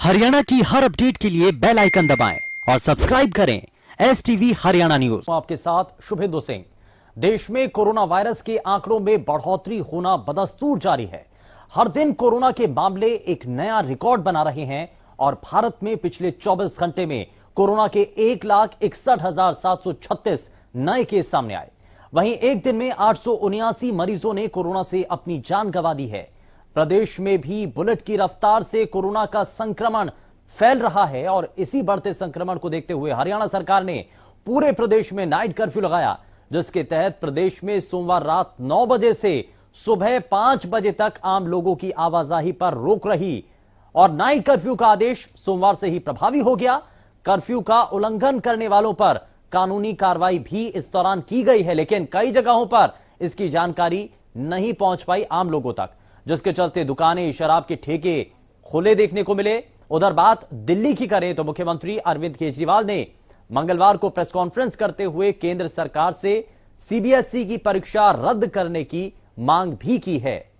हरियाणा की हर अपडेट के लिए बेल आइकन दबाएं और सब्सक्राइब करें STV हरियाणा न्यूज। आपके साथ शुभेंदु सिंह। देश में कोरोना वायरस के आंकड़ों में बढ़ोतरी होना बदस्तूर जारी है। हर दिन कोरोना के मामले एक नया रिकॉर्ड बना रहे हैं और भारत में पिछले 24 घंटे में कोरोना के 1,61,736 नए केस सामने आए। वहीं एक दिन में 879 मरीजों ने कोरोना से अपनी जान गंवा दी है। प्रदेश में भी बुलेट की रफ्तार से कोरोना का संक्रमण फैल रहा है और इसी बढ़ते संक्रमण को देखते हुए हरियाणा सरकार ने पूरे प्रदेश में नाइट कर्फ्यू लगाया, जिसके तहत प्रदेश में सोमवार रात 9 बजे से सुबह 5 बजे तक आम लोगों की आवाजाही पर रोक रही और नाइट कर्फ्यू का आदेश सोमवार से ही प्रभावी हो गया। कर्फ्यू का उल्लंघन करने वालों पर कानूनी कार्रवाई भी इस दौरान की गई है, लेकिन कई जगहों पर इसकी जानकारी नहीं पहुंच पाई आम लोगों तक, जिसके चलते दुकानें, शराब के ठेके खुले देखने को मिले। उधर बात दिल्ली की करें तो मुख्यमंत्री अरविंद केजरीवाल ने मंगलवार को प्रेस कॉन्फ्रेंस करते हुए केंद्र सरकार से CBSE की परीक्षा रद्द करने की मांग भी की है।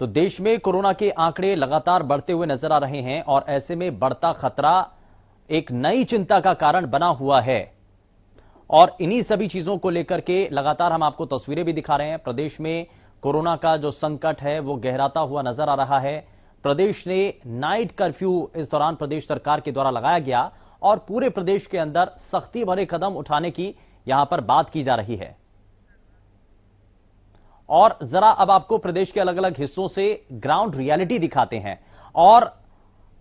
तो देश में कोरोना के आंकड़े लगातार बढ़ते हुए नजर आ रहे हैं और ऐसे में बढ़ता खतरा एक नई चिंता का कारण बना हुआ है और इन्हीं सभी चीजों को लेकर के लगातार हम आपको तस्वीरें भी दिखा रहे हैं। प्रदेश में कोरोना का जो संकट है वो गहराता हुआ नजर आ रहा है। प्रदेश ने नाइट कर्फ्यू इस दौरान प्रदेश सरकार के द्वारा लगाया गया और पूरे प्रदेश के अंदर सख्ती भरे कदम उठाने की यहां पर बात की जा रही है। और जरा अब आपको प्रदेश के अलग अलग हिस्सों से ग्राउंड रियलिटी दिखाते हैं और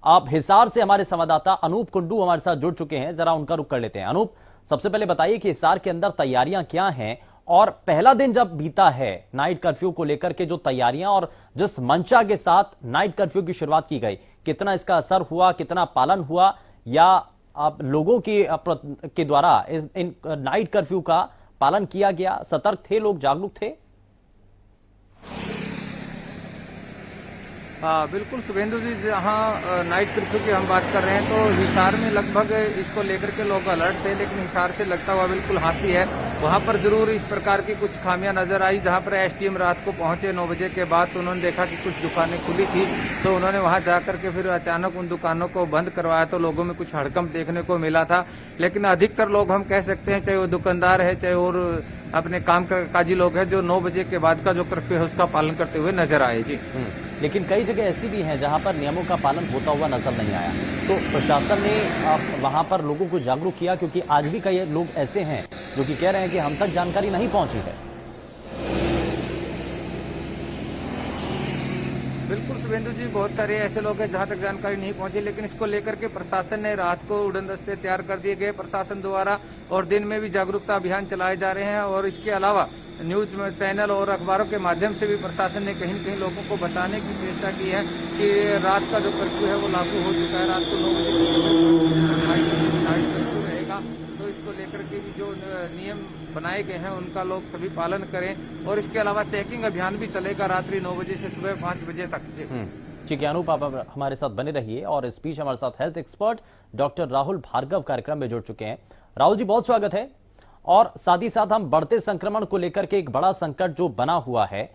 आप हिसार से हमारे संवाददाता अनूप कुंडू हमारे साथ जुड़ चुके हैं। जरा उनका रुख कर लेते हैं। अनूप, सबसे पहले बताइए कि हिसार के अंदर तैयारियां क्या हैं और पहला दिन जब बीता है नाइट कर्फ्यू को लेकर के जो तैयारियां और जिस मंशा के साथ नाइट कर्फ्यू की शुरुआत की गई, कितना इसका असर हुआ, कितना पालन हुआ या आप लोगों के द्वारा इन नाइट कर्फ्यू का पालन किया गया? सतर्क थे लोग, जागरूक थे? हाँ बिल्कुल शुभेंदु जी, जहाँ नाइट कर्फ्यू की हम बात कर रहे हैं तो हिसार में लगभग इसको लेकर के लोग अलर्ट थे, लेकिन हिसार से लगता हुआ बिल्कुल हाथी है। वहां पर जरूर इस प्रकार की कुछ खामियां नजर आई। जहां पर SDM रात को पहुंचे 9 बजे के बाद तो उन्होंने देखा कि कुछ दुकानें खुली थी, तो उन्होंने वहां जाकर के फिर अचानक उन दुकानों को बंद करवाया तो लोगों में कुछ हड़कंप देखने को मिला था। लेकिन अधिकतर लोग हम कह सकते हैं, चाहे वो दुकानदार है चाहे और अपने काम काजी लोग हैं, जो 9 बजे के बाद का जो कर्फ्यू है उसका पालन करते हुए नजर आए। जी, लेकिन कई जगह ऐसी भी हैं जहां पर नियमों का पालन होता हुआ नजर नहीं आया, तो प्रशासन ने वहां पर लोगों को जागरूक किया, क्योंकि आज भी कई लोग ऐसे हैं जो कि कह रहे हैं कि हम तक जानकारी नहीं पहुंची है। बिल्कुल शुभेंदु जी, बहुत सारे ऐसे लोग हैं जहां तक जानकारी नहीं पहुंची, लेकिन इसको लेकर के प्रशासन ने रात को उड़न दस्ते तैयार कर दिए गए प्रशासन द्वारा और दिन में भी जागरूकता अभियान चलाए जा रहे हैं। और इसके अलावा न्यूज चैनल और अखबारों के माध्यम से भी प्रशासन ने कहीं न कहीं लोगों को बताने की चेष्टा की है कि रात का जो कर्फ्यू है वो लागू हो चुका है। रात को 9 बजे कर्फ्यू रहेगा, तो इसको लेकर के भी जो नियम बनाए गए हैं उनका लोग सभी पालन करें। और इसके अलावा चेकिंग अभियान भी चलेगा रात्रि 9 बजे से सुबह 5 बजे तक। ठीक है अनूप, आप हमारे साथ बने रहिए। और इस बीच हमारे साथ health expert doctor Rahul Bhargava कार्यक्रम में जुड़ चुके हैं। राहुल जी, बहुत स्वागत है। और साथ ही साथ हम बढ़ते संक्रमण को लेकर के एक बड़ा संकट जो बना हुआ है,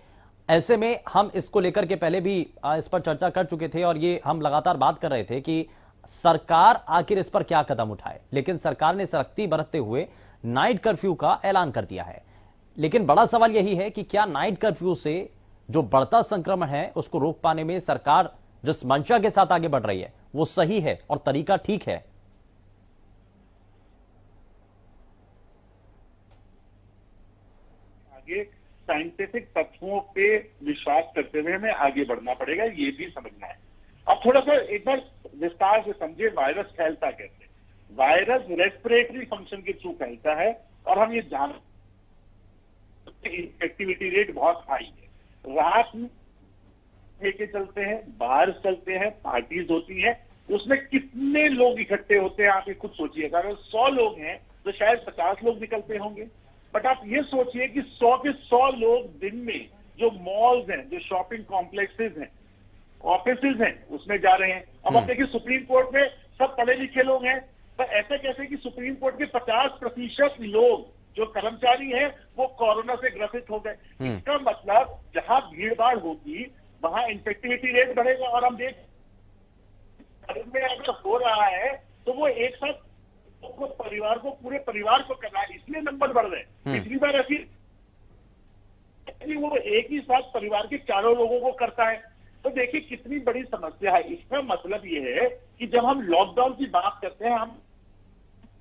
ऐसे में हम इसको लेकर के पहले भी इस पर चर्चा कर चुके थे और ये हम लगातार बात कर रहे थे कि सरकार आखिर इस पर क्या कदम उठाए, लेकिन सरकार ने सख्ती बरतते हुए नाइट कर्फ्यू का ऐलान कर दिया है। लेकिन बड़ा सवाल यही है कि क्या नाइट कर्फ्यू से जो बढ़ता संक्रमण है उसको रोक पाने में सरकार जिस मंशा के साथ आगे बढ़ रही है वो सही है और तरीका ठीक है? आगे साइंटिफिक तथ्यों पे विश्वास करते हुए हमें आगे बढ़ना पड़ेगा, ये भी समझना है। अब थोड़ा सा एक बार विस्तार से समझे वायरस फैलता कैसे। वायरस रेस्पिरेटरी फंक्शन के थ्रू फैलता है और हम ये जानते हैं इन्फेक्टिविटी रेट बहुत हाई है। रात में लेके चलते हैं, बाहर चलते हैं, पार्टीज होती हैं, उसमें कितने लोग इकट्ठे होते हैं आप ये खुद सोचिएगा। अगर 100 लोग हैं तो शायद 50 लोग निकलते होंगे, बट आप ये सोचिए कि 100 के 100 लोग दिन में जो मॉल्स हैं, जो शॉपिंग कॉम्प्लेक्सेस हैं, ऑफिसेज हैं, उसमें जा रहे हैं। अब आप देखिए सुप्रीम कोर्ट में सब पढ़े लिखे लोग हैं, पर ऐसा कैसे कि सुप्रीम कोर्ट के 50% लोग जो कर्मचारी हैं वो कोरोना से ग्रसित हो गए। इसका मतलब जहां भीड़ भाड़ होगी वहां इन्फेक्टिविटी रेट बढ़ेगा, और हम देख में अगर हो रहा है तो वो एक साथ परिवार को, पूरे परिवार को करना है, इसलिए नंबर बढ़ रहे हैं। पिछली बार ऐसी वो एक ही साथ परिवार के चारों लोगों को करता है। तो देखिए कितनी बड़ी समस्या है। इसका मतलब ये है कि जब हम लॉकडाउन की बात करते हैं, हम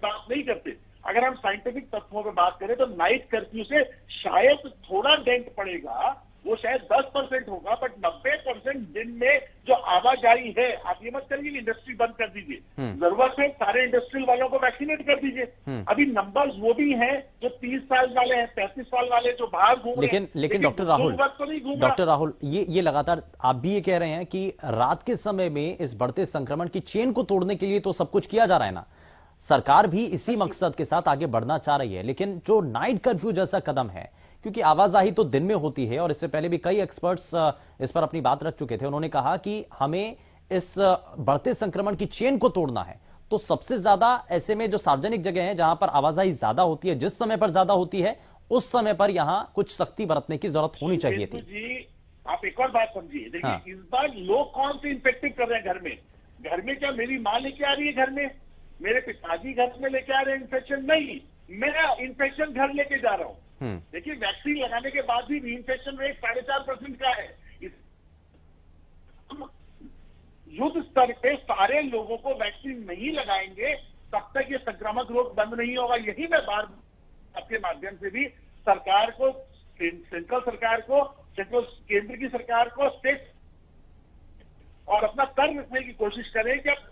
बात नहीं करते, अगर हम साइंटिफिक तथ्यों पर बात करें तो नाइट कर्फ्यू से शायद थोड़ा डेंट पड़ेगा, वो शायद 10% होगा, बट 90% दिन में जो आवाजाही है, आप ये मत करिए इंडस्ट्री बंद कर दीजिए, जरूरत है सारे इंडस्ट्रियल वालों को वैक्सीनेट कर दीजिए। अभी नंबर्स वो भी हैं जो 30 साल वाले हैं, 35 साल वाले जो बाहर घूम रहे हैं। लेकिन डॉक्टर राहुल, तो नहीं घूम डॉक्टर राहुल, ये लगातार आप भी ये कह रहे हैं कि रात के समय में इस बढ़ते संक्रमण की चेन को तोड़ने के लिए तो सब कुछ किया जा रहा है ना, सरकार भी इसी मकसद के साथ आगे बढ़ना चाह रही है, लेकिन जो नाइट कर्फ्यू जैसा कदम है, क्योंकि आवाजाही तो दिन में होती है, और इससे पहले भी कई एक्सपर्ट्स इस पर अपनी बात रख चुके थे, उन्होंने कहा कि हमें इस बढ़ते संक्रमण की चेन को तोड़ना है, तो सबसे ज्यादा ऐसे में जो सार्वजनिक जगह है जहां पर आवाजाही ज्यादा होती है, जिस समय पर ज्यादा होती है, उस समय पर यहां कुछ सख्ती बरतने की जरूरत होनी चाहिए थी। जी आप एक और बात समझिए, देखिए इस बार लोग कौन से इन्फेक्टिव कर रहे हैं घर में? घर में क्या मेरी माँ लेके आ रही है, घर में मेरे पिताजी घर में लेके आ रहे हैं इन्फेक्शन? नहीं, मैं इन्फेक्शन घर लेके जा रहा हूं। देखिए वैक्सीन लगाने के बाद भी रीइंफेक्शन रेट 4.5% का है। युद्ध स्तर पे सारे लोगों को वैक्सीन नहीं लगाएंगे तब तक ये संक्रामक रोग बंद नहीं होगा। यही मैं बार आपके माध्यम से भी सरकार को, सेंट्रल सरकार को, सेंट्रल केंद्र की सरकार को, स्टेट और अपना कर रखने की कोशिश करें कि अब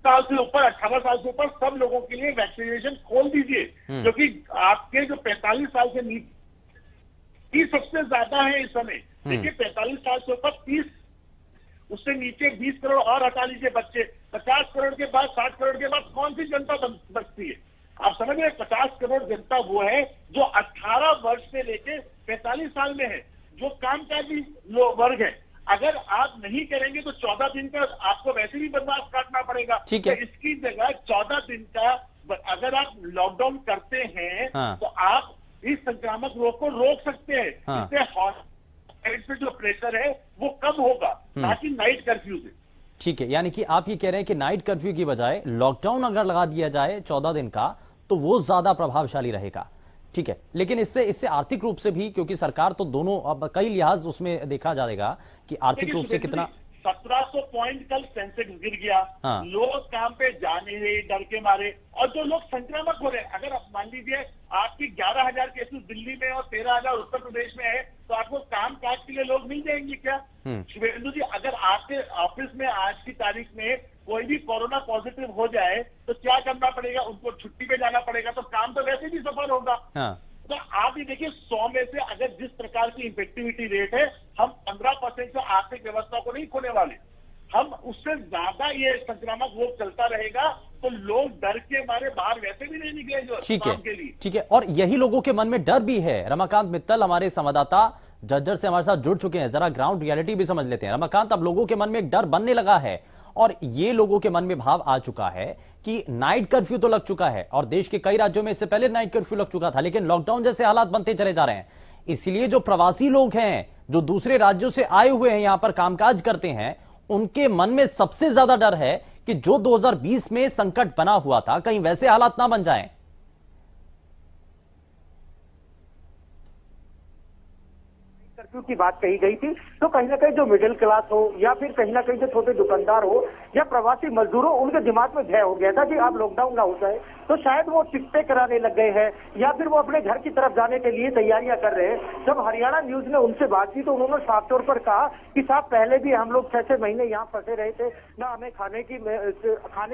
साल से ऊपर, 18 साल से ऊपर सब लोगों के लिए वैक्सीनेशन खोल दीजिए, क्योंकि आपके जो 45 साल से नीचे सबसे ज्यादा है इस समय। देखिए 45 साल से ऊपर 30, उससे नीचे 20 करोड़ और हटा लीजिए बच्चे, 50 करोड़ के बाद, 60 करोड़ के बाद कौन सी जनता बचती है? आप समझ रहे हैं, 50 करोड़ जनता वो है जो 18 वर्ष से लेके 45 साल में है, जो कामकाजी वर्ग है। अगर आप नहीं करेंगे तो 14 दिन का आपको वैसे भी बर्दाश्त काटना पड़ेगा। ठीक है। तो इसकी जगह 14 दिन का अगर आप लॉकडाउन करते हैं तो आप इस संक्रामक रोग को रोक सकते हैं। इससे हॉस्पिटल पे जो प्रेशर है वो कम होगा, ना कि नाइट कर्फ्यू से। ठीक है, यानी कि आप ये कह रहे हैं कि नाइट कर्फ्यू की बजाय लॉकडाउन अगर लगा दिया जाए 14 दिन का तो वो ज्यादा प्रभावशाली रहेगा। ठीक है, लेकिन इससे आर्थिक रूप से भी, क्योंकि सरकार तो दोनों, अब कई लिहाज उसमें देखा जाएगा कि आर्थिक रूप से कितना। 1700 पॉइंट कल सेंसेक्स गिर गया। लोग काम पे जा नहीं रहे डर के मारे, और जो लोग संक्रामक हो रहे हैं, अगर आप मान लीजिए आपकी 11,000 केसेस दिल्ली में और 13,000 उत्तर प्रदेश में है, तो आपको काम काज के लिए लोग नहीं जाएंगे क्या? शुभेंदु जी, अगर आपके ऑफिस में आज की तारीख में कोई भी कोरोना पॉजिटिव हो जाए तो क्या करना पड़ेगा? उनको छुट्टी पे जाना पड़ेगा, तो काम तो वैसे भी सफल होगा। तो आप ये देखिए 100 में से अगर जिस प्रकार की इफेक्टिविटी रेट है, हम 15% से आर्थिक व्यवस्था को नहीं खोने वाले, हम उससे ज्यादा ये संक्रामक रोग चलता रहेगा तो लोग डर के मारे बाहर वैसे भी नहीं निकलेंगे काम के लिए। ठीक है, और यही लोगों के मन में डर भी है। रमाकांत मित्तल हमारे संवाददाता जज्जर से हमारे साथ जुड़ चुके हैं, जरा ग्राउंड रियलिटी भी समझ लेते हैं। रमाकांत, अब लोगों के मन में एक डर बनने लगा है, और ये लोगों के मन में भाव आ चुका है कि नाइट कर्फ्यू तो लग चुका है, और देश के कई राज्यों में इससे पहले नाइट कर्फ्यू लग चुका था, लेकिन लॉकडाउन जैसे हालात बनते चले जा रहे हैं। इसलिए जो प्रवासी लोग हैं, जो दूसरे राज्यों से आए हुए हैं, यहां पर कामकाज करते हैं, उनके मन में सबसे ज्यादा डर है कि जो 2020 में संकट बना हुआ था, कहीं वैसे हालात ना बन जाएं। कर्फ्यू की बात कही गई थी, तो कहीं ना कहीं जो मिडिल क्लास हो या फिर कहीं ना कहीं जो छोटे दुकानदार हो या प्रवासी मजदूर हो, उनके दिमाग में भय हो गया था कि अब लॉकडाउन ना हो जाए, तो शायद वो टिकटें कराने लग गए हैं या फिर वो अपने घर की तरफ जाने के लिए तैयारियां कर रहे हैं। जब हरियाणा न्यूज ने उनसे बात की तो उन्होंने साफ तौर पर कहा कि साहब पहले भी हम लोग 6-6 महीने यहाँ फंसे रहे थे, ना हमें खाने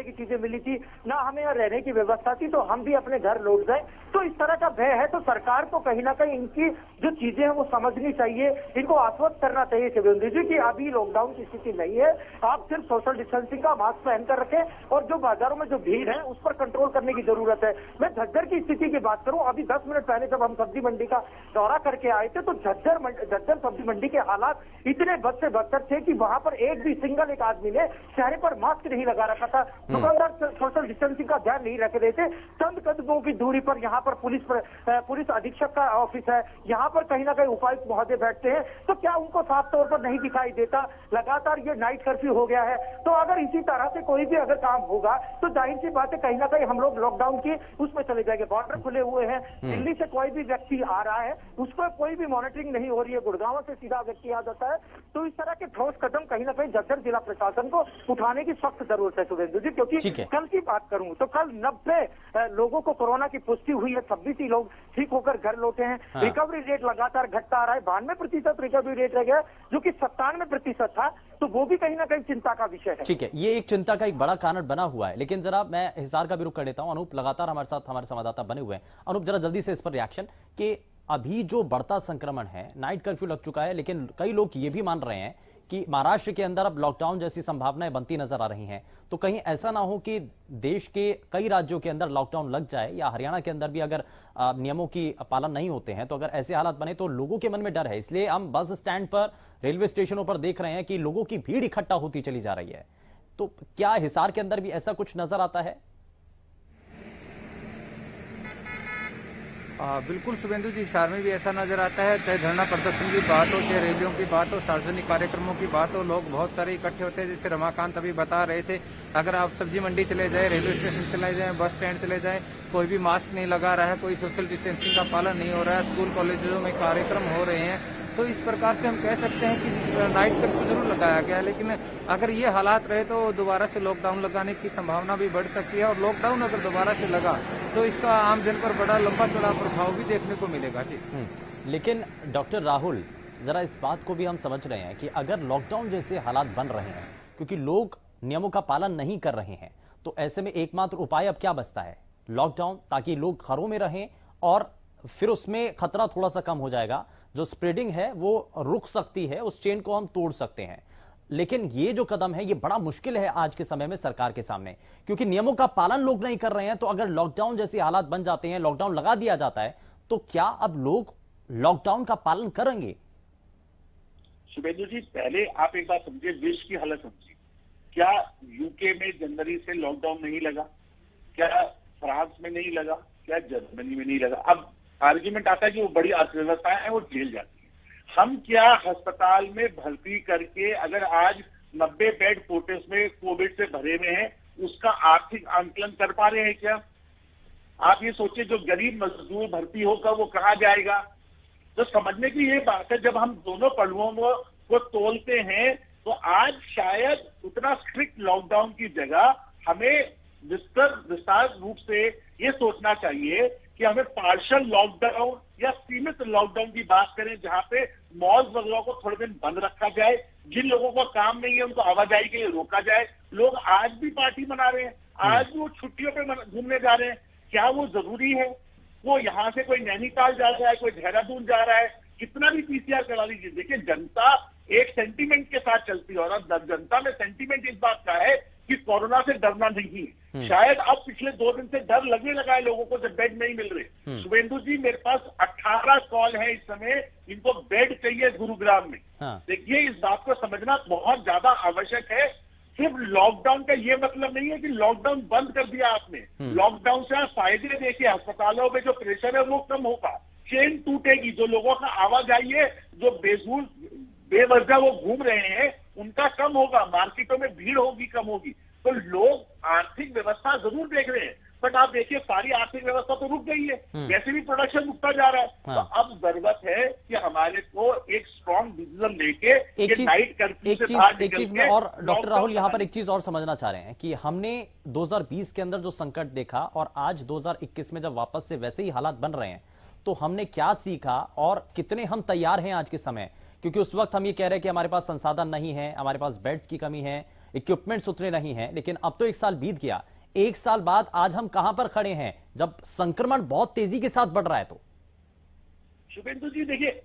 की चीजें मिली थी, ना हमें यहाँ रहने की व्यवस्था थी, तो हम भी अपने घर लौट गए। तो इस तरह का भय है, तो सरकार को कहीं ना कहीं इनकी जो चीजें हैं वो समझनी चाहिए, इनको आश्वस्त करना चाहिए शुभेंदु जी कि अभी लॉकडाउन की स्थिति नहीं है, आप सिर्फ सोशल डिस्टेंसिंग का मास्क पहनकर रखें और जो बाजारों में जो भीड़ है उस पर कंट्रोल करने की की जरूरत है। मैं झज्जर की स्थिति की बात करूं, अभी 10 मिनट पहले जब हम सब्जी मंडी का दौरा करके आए थे तो झज्जर सब्जी मंडी के हालात इतने बद से बदतर थे कि वहां पर एक भी सिंगल एक आदमी ने चेहरे पर मास्क नहीं लगा रखा था। दुकानदार सोशल डिस्टेंसिंग का ध्यान नहीं रख रहे थे। चंद कदमों की दूरी पर यहाँ पर पुलिस अधीक्षक का ऑफिस है, यहाँ पर कहीं ना कहीं उपायुक्त महोदय बैठते हैं, तो क्या उनको साफ तौर पर नहीं दिखाई देता? लगातार ये नाइट कर्फ्यू हो गया है, तो अगर इसी तरह से कोई भी अगर काम होगा तो जाहिर सी बात है कहीं ना कहीं हम लोग लॉकडाउन की उसमें चले जाएंगे। बॉर्डर खुले हुए हैं, दिल्ली से कोई भी व्यक्ति आ रहा है उस पर कोई भी मॉनिटरिंग नहीं हो रही है, गुड़गांव से सीधा व्यक्ति आ जाता है। तो इस तरह के ठोस कदम कहीं ना कहीं झज्जर जिला प्रशासन को उठाने की सख्त जरूरत है शुभेंदु जी, क्योंकि कल की बात करूं तो कल 90 लोगों को कोरोना की पुष्टि हुई है, 26 ही लोग ठीक होकर घर लौटे हैं। रिकवरी रेट लगातार घटता आ रहा है, 92% रिकवरी रेट रह गया जो कि 97% था, तो वो भी कहीं ना कहीं चिंता का विषय है। ठीक है, ये एक चिंता का एक बड़ा कारण बना हुआ है। लेकिन जरा मैं हिसार का भी रुख कर लेता हूं। अनूप लगातार हमारे साथ हमारे संवाददाता बने हुए हैं। अनूप, जरा जल्दी से इस पर रिएक्शन कि अभी जो बढ़ता संक्रमण है, नाइट कर्फ्यू लग चुका है, लेकिन कई लोग ये भी मान रहे हैं कि महाराष्ट्र के अंदर अब लॉकडाउन जैसी संभावनाएं बनती नजर आ रही हैं। तो कहीं ऐसा ना हो कि देश के कई राज्यों के अंदर लॉकडाउन लग जाए या हरियाणा के अंदर भी अगर नियमों की पालन नहीं होते हैं, तो अगर ऐसे हालात बने तो लोगों के मन में डर है। इसलिए हम बस स्टैंड पर, रेलवे स्टेशनों पर देख रहे हैं कि लोगों की भीड़ इकट्ठा होती चली जा रही है। तो क्या हिसार के अंदर भी ऐसा कुछ नजर आता है? बिल्कुल शुभेंदु जी, हिसार में भी ऐसा नजर आता है। चाहे धरना प्रदर्शन की बात हो, चाहे रैलियों की बात हो, सार्वजनिक कार्यक्रमों की बात हो, लोग बहुत सारे इकट्ठे होते हैं। जैसे रमाकांत अभी बता रहे थे, अगर आप सब्जी मंडी चले जाए, रेलवे स्टेशन चले जाए, बस स्टैंड चले जाए, कोई भी मास्क नहीं लगा रहा है, कोई सोशल डिस्टेंसिंग का पालन नहीं हो रहा है, स्कूल कॉलेजों में कार्यक्रम हो रहे हैं। तो इस प्रकार से हम कह सकते हैं कि नाइट कर्फ्यू जरूर लगाया गया है, लेकिन अगर ये हालात रहे तो दोबारा से लॉकडाउन लगाने की संभावना भी बढ़ सकती है। और लॉकडाउन अगर दोबारा से लगा तो इसका आम जन पर बड़ा लंबा चौड़ा प्रभाव भी देखने को मिलेगा जी। लेकिन डॉक्टर राहुल, जरा इस बात को भी हम समझ रहे हैं कि अगर लॉकडाउन जैसे हालात बन रहे हैं क्योंकि लोग नियमों का पालन नहीं कर रहे हैं, तो ऐसे में एकमात्र उपाय अब क्या बचता है? लॉकडाउन, ताकि लोग घरों में रहें और फिर उसमें खतरा थोड़ा सा कम हो जाएगा, जो स्प्रेडिंग है वो रुक सकती है, उस चेन को हम तोड़ सकते हैं। लेकिन ये जो कदम है ये बड़ा मुश्किल है आज के समय में सरकार के सामने, क्योंकि नियमों का पालन लोग नहीं कर रहे हैं। तो अगर लॉकडाउन जैसे हालात बन जाते हैं, लॉकडाउन लगा दिया जाता है, तो क्या अब लोग लॉकडाउन का पालन करेंगे? शुभेंदु जी, पहले आप एक बात समझिए, विश्व की हालत समझिए। क्या यूके में जनवरी से लॉकडाउन नहीं लगा? क्या फ्रांस में नहीं लगा? क्या जर्मनी में नहीं लगा? अब आर्ग्यूमेंट आता है कि वो बड़ी अर्थव्यवस्थाएं हैं, वो झेल जाती है। हम क्या अस्पताल में भर्ती करके अगर आज 90 बेड कोटेस में कोविड से भरे हुए हैं, उसका आर्थिक आंकलन कर पा रहे हैं क्या? आप ये सोचिए, जो गरीब मजदूर भर्ती होगा वो कहाँ जाएगा? तो समझने की ये बात है, जब हम दोनों पहलुओं को तोलते हैं तो आज शायद उतना स्ट्रिक्ट लॉकडाउन की जगह हमें विस्तार रूप से ये सोचना चाहिए कि हमें पार्शियल लॉकडाउन या सीमित लॉकडाउन की बात करें, जहां पे मॉल्स वगैरह को थोड़े दिन बंद रखा जाए, जिन लोगों को काम नहीं है उनको आवाजाही के लिए रोका जाए। लोग आज भी पार्टी मना रहे हैं, आज भी वो छुट्टियों पे घूमने जा रहे हैं, क्या वो जरूरी है? वो यहां से कोई नैनीताल जा रहा है, कोई देहरादून जा रहा है, कितना भी पीसीआर करा लीजिए। देखिए, जनता एक सेंटीमेंट के साथ चलती है और अब जनता में सेंटीमेंट इस बात का है कि कोरोना से डरना नहीं। शायद अब पिछले 2 दिन से डर लगने लगा है लोगों को जब बेड नहीं मिल रहे। शुभेंदु जी, मेरे पास 18 कॉल है इस समय, इनको बेड चाहिए गुरुग्राम में। देखिए, इस बात को समझना बहुत ज्यादा आवश्यक है। सिर्फ लॉकडाउन का ये मतलब नहीं है कि लॉकडाउन बंद कर दिया आपने। लॉकडाउन से आप फायदे देखिए, अस्पतालों में जो प्रेशर है वो कम होगा, चेन टूटेगी, जो लोगों का आवाजाही है, जो बेवजह वो घूम रहे हैं उनका कम होगा, मार्केटों में भीड़ होगी, कम होगी। तो लोग आर्थिक व्यवस्था जरूर देख रहे हैं, बट आप देखिए सारी आर्थिक व्यवस्था तो रुक गई है, वैसे भी प्रोडक्शन रुकता जा रहा है। तो अब जरूरत है कि हमारे को एक स्ट्रॉन्ग डिसीजन लेके एक चीज में और डॉक्टर राहुल यहाँ पर एक चीज और समझना चाह रहे हैं कि हमने 2020 के अंदर जो संकट देखा और आज 2021 में जब वापस से वैसे ही हालात बन रहे हैं, तो हमने क्या सीखा और कितने हम तैयार हैं आज के समय? क्योंकि उस वक्त हम ये कह रहे हैं कि हमारे पास संसाधन नहीं है, हमारे पास बेड्स की कमी है, इक्विपमेंट्स उतने नहीं हैं, लेकिन अब तो 1 साल बीत गया। 1 साल बाद आज हम कहां पर खड़े हैं जब संक्रमण बहुत तेजी के साथ बढ़ रहा है? तो शुभेंदु जी, देखिए,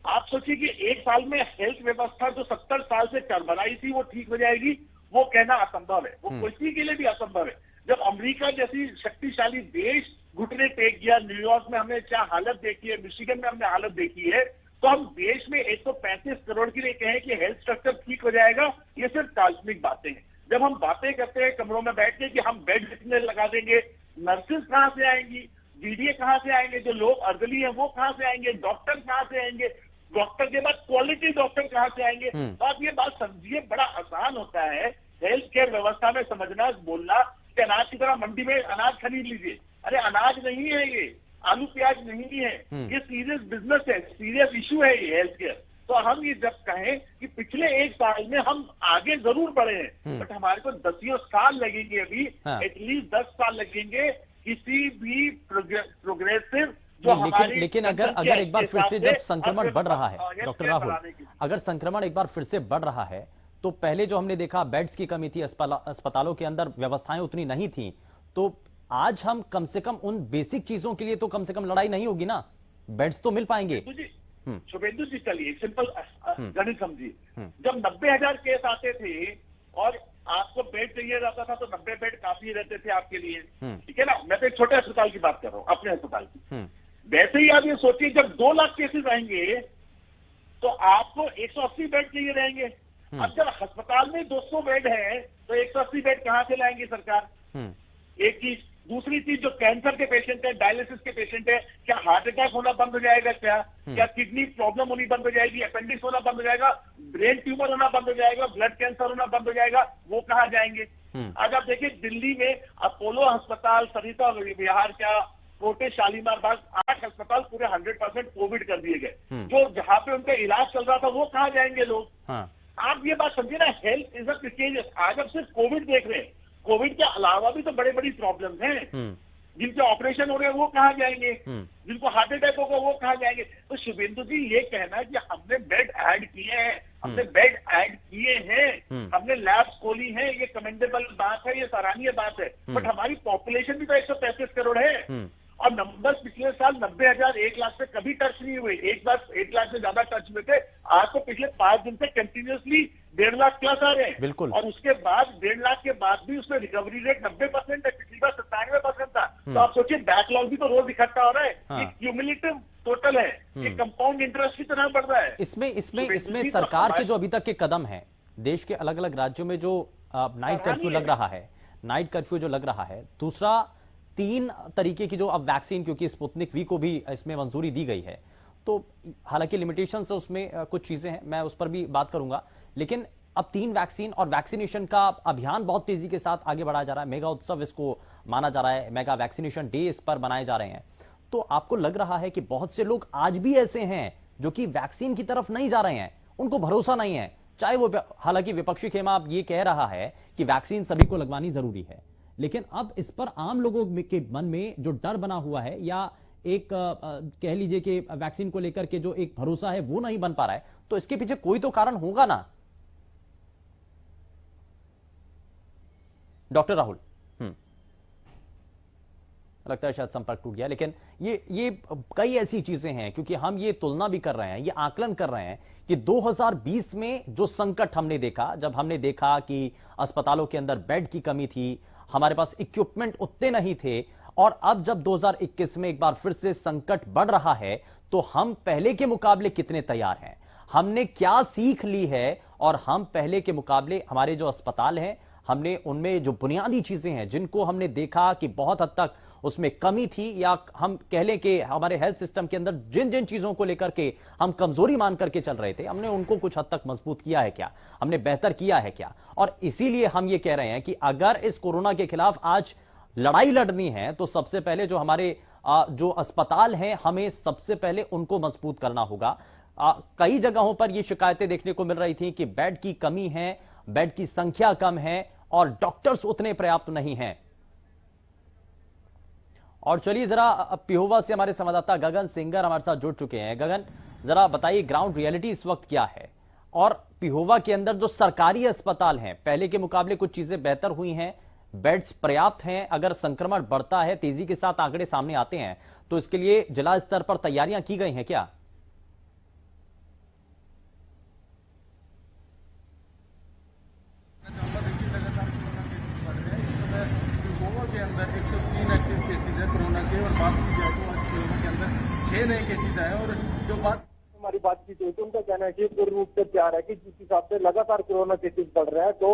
आप सोचिए कि 1 साल में हेल्थ व्यवस्था जो 70 साल से चरमराई थी वो ठीक हो जाएगी, वो कहना असंभव है, वो किसी के लिए भी असंभव है। जब अमेरिका जैसी शक्तिशाली देश घुटने टेक गया, न्यूयॉर्क में हमने क्या हालत देखी है, मिशिगन में हमने हालत देखी है, तो हम देश में 135 करोड़ के लिए कहें कि हेल्थ स्ट्रक्चर ठीक हो जाएगा, ये सिर्फ काल्पनिक बातें हैं। जब हम बातें करते हैं कमरों में बैठ के कि हम बेड कितने लगा देंगे, नर्सेज कहां से आएंगी, डीडीए कहां से आएंगे, जो लोग अर्दली हैं वो कहां से आएंगे, डॉक्टर कहां से आएंगे, डॉक्टर के बाद क्वालिटी डॉक्टर कहां से आएंगे। तो आप ये बात समझिए, बड़ा आसान होता है हेल्थ केयर व्यवस्था में समझना, बोलना कि अनाज की तरह मंडी में अनाज खरीद लीजिए। अरे अनाज नहीं है ये, आलू प्याज नहीं है, ये सीरियस बिजनेस है, सीरियस इशू है ये हेल्थ केयर। तो हम ये जब कहें कि पिछले 1 साल में हम आगे जरूर बढ़े हैं, बट हमारे को 10 साल लगेंगे, अभी एटलीस्ट 10 साल लगेंगे किसी भी प्रोग्रेसिव जो लेकिन अगर एक बार फिर से जब संक्रमण बढ़ रहा है डॉक्टर राहुल, अगर संक्रमण एक बार फिर से बढ़ रहा है, तो पहले जो हमने देखा बेड्स की कमी थी, अस्पतालों के अंदर व्यवस्थाएं उतनी नहीं थी, तो आज हम कम से कम उन बेसिक चीजों के लिए तो कम से कम लड़ाई नहीं होगी ना, बेड्स तो मिल पाएंगे। शुभेंदु जी चलिए सिंपल गणित समझिए, जब 90,000 केस आते थे और आपको बेड चाहिए रहता था तो 90 बेड काफी रहते थे आपके लिए, ठीक है ना। मैं तो एक छोटे अस्पताल की बात कर रहा हूँ, अपने अस्पताल की। वैसे ही आप ये सोचिए जब 2 लाख केसेस आएंगे तो आपको 180 बेड चाहिए रहेंगे। अब जब अस्पताल में 200 बेड है तो 180 बेड कहां से लाएंगे सरकार? एक चीज। दूसरी चीज, जो कैंसर के पेशेंट है, डायलिसिस के पेशेंट है, क्या हार्ट अटैक होना बंद हो जाएगा? क्या किडनी प्रॉब्लम होनी बंद हो जाएगी? अपेंडिक्स होना बंद हो जाएगा? ब्रेन ट्यूमर होना बंद हो जाएगा? ब्लड कैंसर होना बंद हो जाएगा? वो कहाँ जाएंगे? आज आप देखिए दिल्ली में अपोलो अस्पताल, सरिता विहार, क्या कोटे, शालीमार बाग, 8 अस्पताल पूरे 100% कोविड कर दिए गए। जो जहां पे उनका इलाज चल रहा था वो कहाँ जाएंगे लोग? आप ये बात समझिए ना, हेल्थ इज अ प्रिकेरियस। आज आप सिर्फ कोविड देख रहे हैं, कोविड के अलावा भी तो बड़े बड़ी प्रॉब्लम्स हैं। जिनके ऑपरेशन हो रहे हैं वो कहाँ जाएंगे? जिनको हार्ट अटैक होगा वो कहाँ जाएंगे? तो शुभेंदु जी ये कहना कि हमने बेड ऐड किए हैं, हमने बेड ऐड किए हैं, हमने लैब्स खोली हैं, ये कमेंडेबल बात है, ये सराहनीय बात है। बट हमारी पॉपुलेशन भी तो 135 करोड़ है और नंबर पिछले साल 90,000, 1 लाख से कभी टच नहीं हुए। 1 लाख से ज्यादा टच हुए थे। आज तो पिछले 5 दिन से कंटिन्यूअसली 1.5 लाख प्लस आ रहे हैं। बिल्कुल। और उसके बाद 1.5 लाख के बाद भी उसमें रिकवरी रेट 90% है, पिछली बार 97% था। तो आप सोचिए बैकलॉग भी तो रोज इकट्ठा हो रहा है। ये क्यूमुलेटिव टोटल है, ये कंपाउंड इंटरेस्ट की तरह बढ़ रहा है। इसमें सरकार के जो अभी तक के कदम है, देश के अलग अलग राज्यों में जो नाइट कर्फ्यू लग रहा है, दूसरा 3 तरीके की जो अब वैक्सीन, क्योंकि स्पुतनिक वी को भी इसमें मंजूरी दी गई है, तो हालांकि लिमिटेशन है उसमें, कुछ चीजें हैं, मैं उस पर भी बात करूंगा, लेकिन अब 3 वैक्सीन और वैक्सीनेशन का अभियान बहुत तेजी के साथ आगे बढ़ाया जा रहा है। मेगा उत्सव इसको माना जा रहा है, मेगा वैक्सीनेशन डे इस पर बनाए जा रहे हैं। तो आपको लग रहा है कि बहुत से लोग आज भी ऐसे हैं जो कि वैक्सीन की तरफ नहीं जा रहे हैं, उनको भरोसा नहीं है, चाहे वो, हालांकि विपक्षी खेमा अब ये कह रहा है कि वैक्सीन सभी को लगवानी जरूरी है, लेकिन अब इस पर आम लोगों के मन में जो डर बना हुआ है, या एक कह लीजिए कि वैक्सीन को लेकर के जो एक भरोसा है वो नहीं बन पा रहा है, तो इसके पीछे कोई तो कारण होगा ना डॉक्टर राहुल? लगता है शायद संपर्क टूट गया, लेकिन ये कई ऐसी चीजें हैं, क्योंकि हम ये तुलना भी कर रहे हैं, ये आकलन कर रहे हैं कि 2020 में जो संकट हमने देखा, जब हमने देखा कि अस्पतालों के अंदर बेड की कमी थी, हमारे पास इक्विपमेंट उतने नहीं थे, और अब जब 2021 में एक बार फिर से संकट बढ़ रहा है, तो हम पहले के मुकाबले कितने तैयार हैं, हमने क्या सीख ली है, और हम पहले के मुकाबले हमारे जो अस्पताल हैं, हमने उनमें जो बुनियादी चीजें हैं जिनको हमने देखा कि बहुत हद तक उसमें कमी थी, या हम कह लें कि हमारे हेल्थ सिस्टम के अंदर जिन जिन चीजों को लेकर के हम कमजोरी मान करके चल रहे थे, हमने उनको कुछ हद तक मजबूत किया है क्या, हमने बेहतर किया है क्या? और इसीलिए हम ये कह रहे हैं कि अगर इस कोरोना के खिलाफ आज लड़ाई लड़नी है, तो सबसे पहले जो हमारे जो अस्पताल हैं, हमें सबसे पहले उनको मजबूत करना होगा। कई जगहों पर यह शिकायतें देखने को मिल रही थी कि बेड की कमी है, बेड की संख्या कम है, और डॉक्टर्स उतने पर्याप्त नहीं हैं। और चलिए जरा पिहोवा से हमारे संवाददाता गगन सिंगर हमारे साथ जुड़ चुके हैं। गगन, जरा बताइए ग्राउंड रियलिटी इस वक्त क्या है, और पिहोवा के अंदर जो सरकारी अस्पताल हैं, पहले के मुकाबले कुछ चीजें बेहतर हुई हैं, बेड्स पर्याप्त हैं? अगर संक्रमण बढ़ता है, तेजी के साथ आंकड़े सामने आते हैं, तो इसके लिए जिला स्तर पर तैयारियां की गई हैं क्या? के अंदर 103 एक्टिव केसेज है कोरोना के, और बात की जाए तो आज शिवहर के अंदर 6 नए केसेज आए। और जो बात हमारी बातचीत हुई तो उनका कहना है कि पूर्ण रूप से तैयार है कि जिस हिसाब से लगातार कोरोना केसेस बढ़ रहा है तो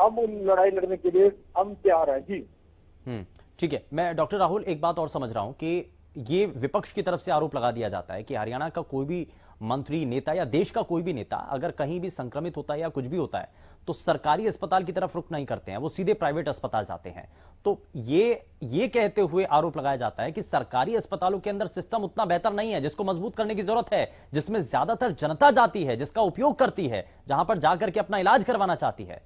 हम उन लड़ाई लड़ने के लिए हम तैयार हैं जी। ठीक है, मैं डॉक्टर राहुल एक बात और समझ रहा हूं कि ये विपक्ष की तरफ से आरोप लगा दिया जाता है कि हरियाणा का कोई भी मंत्री, नेता या देश का कोई भी नेता अगर कहीं भी संक्रमित होता है या कुछ भी होता है तो सरकारी अस्पताल की तरफ रुख नहीं करते हैं, वो सीधे प्राइवेट अस्पताल जाते हैं। तो ये कहते हुए आरोप लगाया जाता है कि सरकारी अस्पतालों के अंदर सिस्टम उतना बेहतर नहीं है, जिसको मजबूत करने की जरूरत है, जिसमें ज्यादातर जनता जाती है, जिसका उपयोग करती है, जहां पर जाकर के अपना इलाज करवाना चाहती है।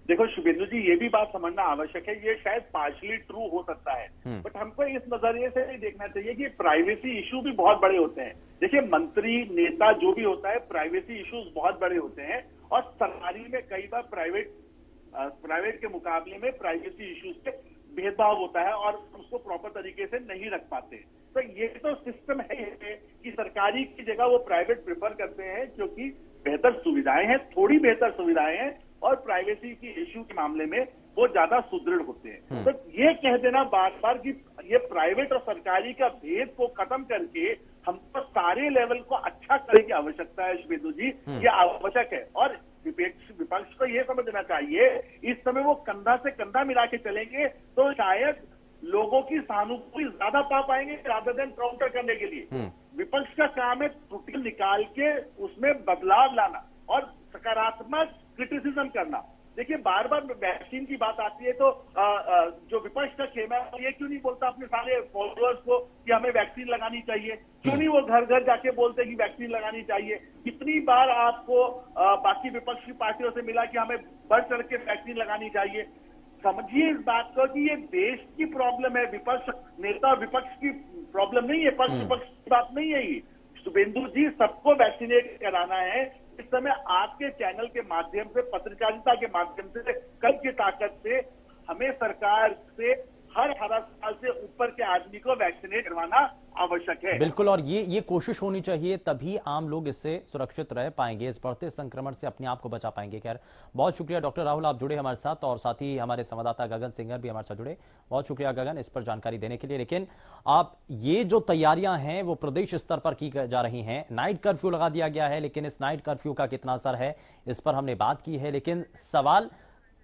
देखो शुभेंदु जी, ये भी बात समझना आवश्यक है, ये शायद पार्शली ट्रू हो सकता है, बट हमको इस नजरिए से नहीं देखना चाहिए कि प्राइवेसी इशू भी बहुत बड़े होते हैं। देखिए, मंत्री, नेता जो भी होता है, प्राइवेसी इश्यूज बहुत बड़े होते हैं, और सरकारी में कई बार प्राइवेट के मुकाबले में प्राइवेसी इश्यूज पे भेदभाव होता है और उसको प्रॉपर तरीके से नहीं रख पाते। तो ये तो सिस्टम है कि सरकारी की जगह वो प्राइवेट प्रेफर करते हैं, क्योंकि बेहतर सुविधाएं हैं, थोड़ी बेहतर सुविधाएं हैं, और प्राइवेसी की इश्यू के मामले में वो ज्यादा सुदृढ़ होते हैं। तो ये कह देना बार बार कि ये प्राइवेट और सरकारी का भेद को खत्म करके हमको सारे लेवल को अच्छा करने की आवश्यकता है शुभेंदु जी, ये आवश्यक है। और विपक्ष को ये समझना चाहिए, इस समय वो कंधा से कंधा मिला के चलेंगे तो शायद लोगों की सहानुभूति ज्यादा पा पाएंगे रादर देन काउंटर करने के लिए। विपक्ष का काम है त्रुटि निकाल के उसमें बदलाव लाना और सकारात्मक क्रिटिसिज्म करना। देखिए, बार बार वैक्सीन की बात आती है तो जो विपक्ष का खेमा है ये क्यों नहीं बोलता अपने सारे फॉलोअर्स को कि हमें वैक्सीन लगानी चाहिए? क्यों नहीं वो घर घर जाके बोलते कि वैक्सीन लगानी चाहिए? कितनी बार आपको बाकी विपक्ष की पार्टियों से मिला कि हमें बढ़ चढ़ के वैक्सीन लगानी चाहिए? समझिए इस बात को कि ये देश की प्रॉब्लम है, विपक्ष नेता विपक्ष की प्रॉब्लम नहीं है, पक्ष विपक्ष की बात नहीं है ये। शुभेंदु जी, सबको वैक्सीनेट कराना है। इस समय आपके चैनल के माध्यम से, पत्रकारिता के माध्यम से, कल की ताकत से हमें सरकार से हर 18 साल से ऊपर के आदमी को वैक्सीनेट करवाना आवश्यक है। बिल्कुल, और ये कोशिश होनी चाहिए, तभी आम लोग इससे सुरक्षित रह पाएंगे, इस बढ़ते संक्रमण से अपने आप को बचा पाएंगे। खैर, बहुत शुक्रिया डॉक्टर राहुल, आप जुड़े हमारे साथ, और साथ ही हमारे संवाददाता गगन सिंगर भी हमारे साथ जुड़े। बहुत शुक्रिया गगन इस पर जानकारी देने के लिए। लेकिन आप ये जो तैयारियां हैं वो प्रदेश स्तर पर की जा रही हैं, नाइट कर्फ्यू लगा दिया गया है, लेकिन इस नाइट कर्फ्यू का कितना असर है इस पर हमने बात की है। लेकिन सवाल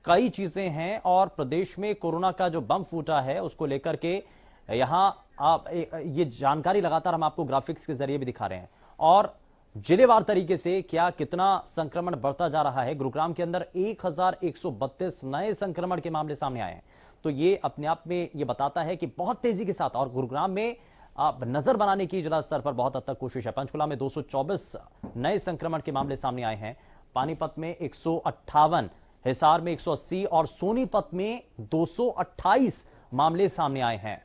कई चीजें हैं, और प्रदेश में कोरोना का जो बम फूटा है उसको लेकर के यहां आप ये जानकारी लगातार हम आपको ग्राफिक्स के जरिए भी दिखा रहे हैं, और जिलेवार तरीके से क्या कितना संक्रमण बढ़ता जा रहा है। गुरुग्राम के अंदर 1132 नए संक्रमण के मामले सामने आए हैं, तो ये अपने आप में ये बताता है कि बहुत तेजी के साथ, और गुरुग्राम में नजर बनाने की जिला स्तर पर बहुत हद तक कोशिश है। पंचकुला में 224 नए संक्रमण के मामले सामने आए हैं, पानीपत में 158, हिसार में 180 और सोनीपत में 228 मामले सामने आए हैं।